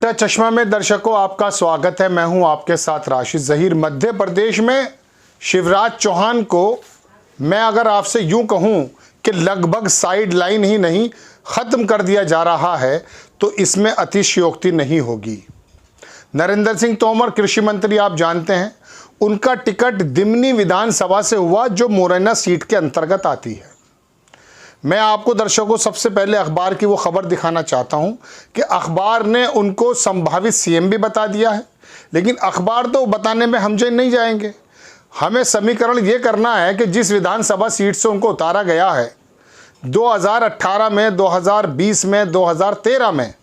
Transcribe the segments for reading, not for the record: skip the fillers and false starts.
चश्मा में दर्शकों आपका स्वागत है। मैं हूं आपके साथ राशिद जहीर। मध्य प्रदेश में शिवराज चौहान को मैं अगर आपसे यूं कहूं कि लगभग साइड लाइन ही नहीं ख़त्म कर दिया जा रहा है तो इसमें अतिशयोक्ति नहीं होगी। नरेंद्र सिंह तोमर कृषि मंत्री आप जानते हैं, उनका टिकट दिमनी विधानसभा से हुआ जो मुरैना सीट के अंतर्गत आती है। मैं आपको दर्शकों सबसे पहले अखबार की वो खबर दिखाना चाहता हूं कि अखबार ने उनको संभावित सीएम भी बता दिया है, लेकिन अखबार तो बताने में हम नहीं जाएंगे। हमें समीकरण ये करना है कि जिस विधानसभा सीट से उनको उतारा गया है 2018 में, 2020 में, 2013 में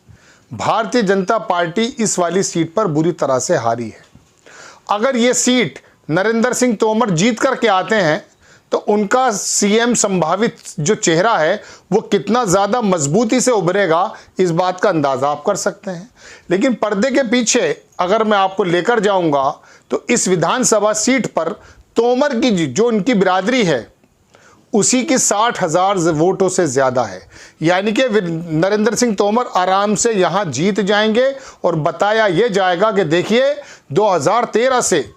भारतीय जनता पार्टी इस वाली सीट पर बुरी तरह से हारी है। अगर ये सीट नरेंद्र सिंह तोमर जीत करके आते हैं तो उनका सीएम संभावित जो चेहरा है वो कितना ज़्यादा मजबूती से उभरेगा, इस बात का अंदाज़ा आप कर सकते हैं। लेकिन पर्दे के पीछे अगर मैं आपको लेकर जाऊंगा तो इस विधानसभा सीट पर तोमर की जो उनकी बिरादरी है उसी की 60,000 वोटों से ज़्यादा है। यानी कि नरेंद्र सिंह तोमर आराम से यहाँ जीत जाएंगे और बताया ये जाएगा कि देखिए 2013 से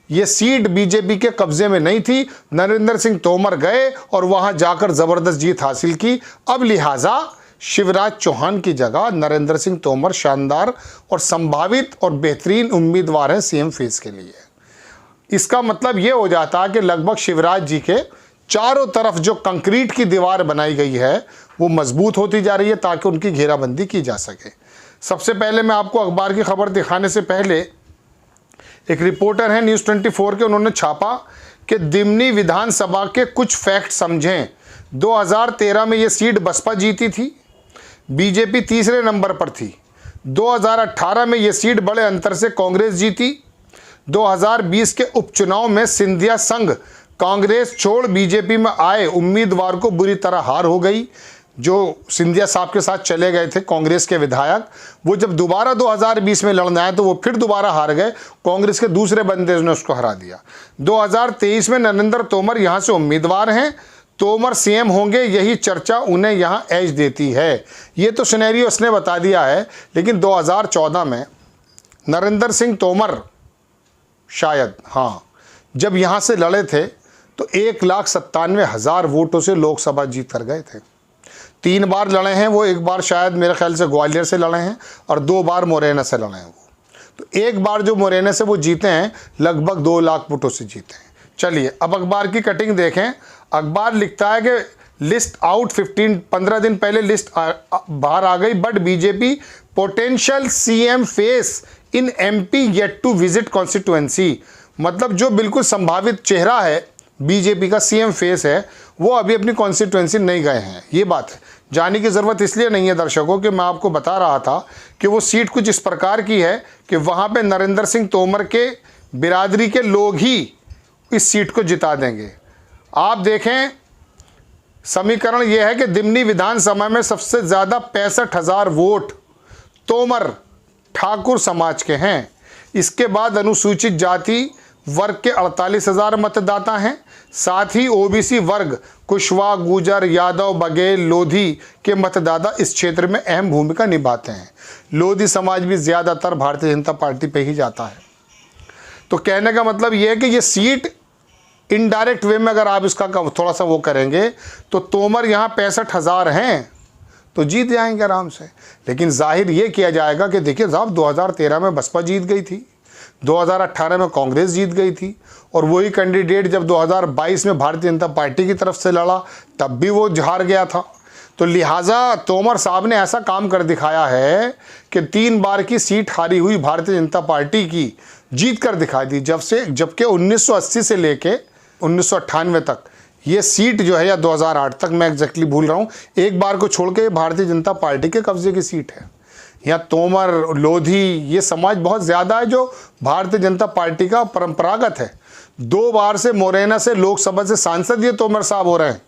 ये सीट बीजेपी के कब्जे में नहीं थी, नरेंद्र सिंह तोमर गए और वहां जाकर जबरदस्त जीत हासिल की। अब लिहाजा शिवराज चौहान की जगह नरेंद्र सिंह तोमर शानदार और संभावित और बेहतरीन उम्मीदवार हैं सीएम फेस के लिए। इसका मतलब ये हो जाता है कि लगभग शिवराज जी के चारों तरफ जो कंक्रीट की दीवार बनाई गई है वो मजबूत होती जा रही है ताकि उनकी घेराबंदी की जा सके। सबसे पहले मैं आपको अखबार की खबर दिखाने से पहले एक रिपोर्टर है न्यूज़ 24 के, उन्होंने छापा कि दिमनी विधानसभा के कुछ फैक्ट समझें। 2013 में ये सीट बसपा जीती थी, बीजेपी तीसरे नंबर पर थी। 2018 में ये सीट बड़े अंतर से कांग्रेस जीती। 2020 के उपचुनाव में सिंधिया संघ कांग्रेस छोड़ बीजेपी में आए उम्मीदवार को बुरी तरह हार हो गई। जो सिंधिया साहब के साथ चले गए थे कांग्रेस के विधायक, वो जब दोबारा 2020 में लड़ना है तो वो फिर दोबारा हार गए। कांग्रेस के दूसरे बंदे ने उसको हरा दिया। 2023 में नरेंद्र तोमर यहाँ से उम्मीदवार हैं, तोमर सीएम होंगे, यही चर्चा उन्हें यहाँ एज देती है। ये तो सिनेरियो उसने बता दिया है। लेकिन 2014 में नरेंद्र सिंह तोमर शायद जब यहाँ से लड़े थे तो 1,97,000 वोटों से लोकसभा जीत कर गए थे। 3 बार लड़े हैं वो, एक बार शायद मेरे ख्याल से ग्वालियर से लड़े हैं और 2 बार मुरैना से लड़े हैं वो। तो एक बार जो मुरैना से वो जीते हैं लगभग 2 लाख वोटों से जीते हैं। चलिए अब अखबार की कटिंग देखें। अखबार लिखता है कि लिस्ट आउट 15 दिन पहले लिस्ट बाहर आ गई, but BJP potential CM face in MP yet to visit constituency. मतलब जो बिल्कुल संभावित चेहरा है बीजेपी का सीएम फेस है वो अभी अपनी कॉन्स्टिट्यूएंसी नहीं गए हैं। ये बात है, जाने की ज़रूरत इसलिए नहीं है दर्शकों कि मैं आपको बता रहा था कि वो सीट कुछ इस प्रकार की है कि वहाँ पे नरेंद्र सिंह तोमर के बिरादरी के लोग ही इस सीट को जिता देंगे। आप देखें समीकरण ये है कि दिमनी विधानसभा में सबसे ज़्यादा 65,000 वोट तोमर ठाकुर समाज के हैं। इसके बाद अनुसूचित जाति वर्ग के 48,000 मतदाता हैं। साथ ही ओबीसी वर्ग कुशवाहा, गुर्जर, यादव, बघेल, लोधी के मतदाता इस क्षेत्र में अहम भूमिका निभाते हैं। लोधी समाज भी ज़्यादातर भारतीय जनता पार्टी पे ही जाता है। तो कहने का मतलब ये है कि ये सीट इनडायरेक्ट वे में अगर आप इसका थोड़ा सा वो करेंगे तो तोमर यहाँ 65,000 हैं तो जीत जाएंगे आराम से। लेकिन जाहिर ये किया जाएगा कि देखिए साहब 2013 में बसपा जीत गई थी, 2018 में कांग्रेस जीत गई थी और वही कैंडिडेट जब 2022 में भारतीय जनता पार्टी की तरफ से लड़ा तब भी वो हार गया था। तो लिहाजा तोमर साहब ने ऐसा काम कर दिखाया है कि 3 बार की सीट हारी हुई भारतीय जनता पार्टी की जीत कर दिखा दी। जबकि 1980 से लेके 1998 तक ये सीट जो है, या 2008 तक, मैं एग्जैक्टली भूल रहा हूँ, एक बार को छोड़ के भारतीय जनता पार्टी के कब्जे की सीट है। यहाँ तोमर, लोधी ये समाज बहुत ज़्यादा है जो भारतीय जनता पार्टी का परंपरागत है। 2 बार से मुरैना से लोकसभा से सांसद ये तोमर साहब हो रहे हैं।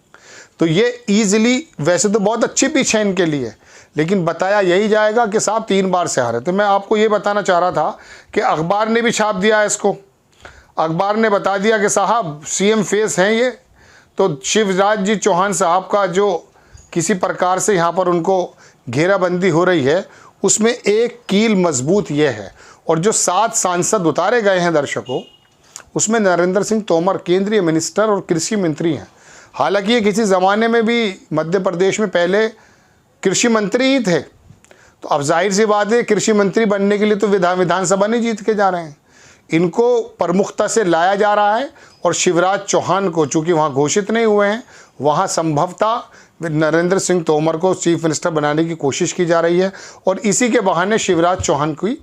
तो ये ईजिली, वैसे तो बहुत अच्छी पिच है इनके लिए, लेकिन बताया यही जाएगा कि साहब 3 बार से हारे। तो मैं आपको ये बताना चाह रहा था कि अखबार ने भी छाप दिया है इसको। अखबार ने बता दिया कि साहब सीएम फेस हैं ये। तो शिवराज जी चौहान साहब का जो किसी प्रकार से यहाँ पर उनको घेराबंदी हो रही है, उसमें एक कील मजबूत ये है। और जो 7 सांसद उतारे गए हैं दर्शकों, उसमें नरेंद्र सिंह तोमर केंद्रीय मिनिस्टर और कृषि मंत्री हैं। हालांकि ये किसी ज़माने में भी मध्य प्रदेश में पहले कृषि मंत्री ही थे, तो अब जाहिर सी बात है कृषि मंत्री बनने के लिए तो विधानसभा नहीं जीत के जा रहे हैं, इनको प्रमुखता से लाया जा रहा है। और शिवराज चौहान को, चूँकि वहाँ घोषित नहीं हुए हैं, वहाँ संभवतः नरेंद्र सिंह तोमर को चीफ मिनिस्टर बनाने की कोशिश की जा रही है। और इसी के बहाने शिवराज चौहान की,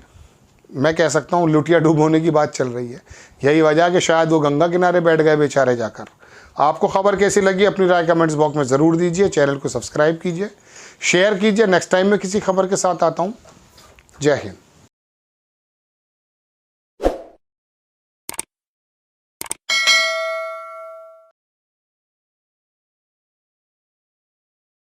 मैं कह सकता हूँ, लुटिया डूब होने की बात चल रही है। यही वजह है कि शायद वो गंगा किनारे बैठ गए बेचारे जाकर। आपको खबर कैसी लगी अपनी राय कमेंट्स बॉक्स में ज़रूर दीजिए। चैनल को सब्सक्राइब कीजिए, शेयर कीजिए। नेक्स्ट टाइम मैं किसी खबर के साथ आता हूँ। जय हिंद।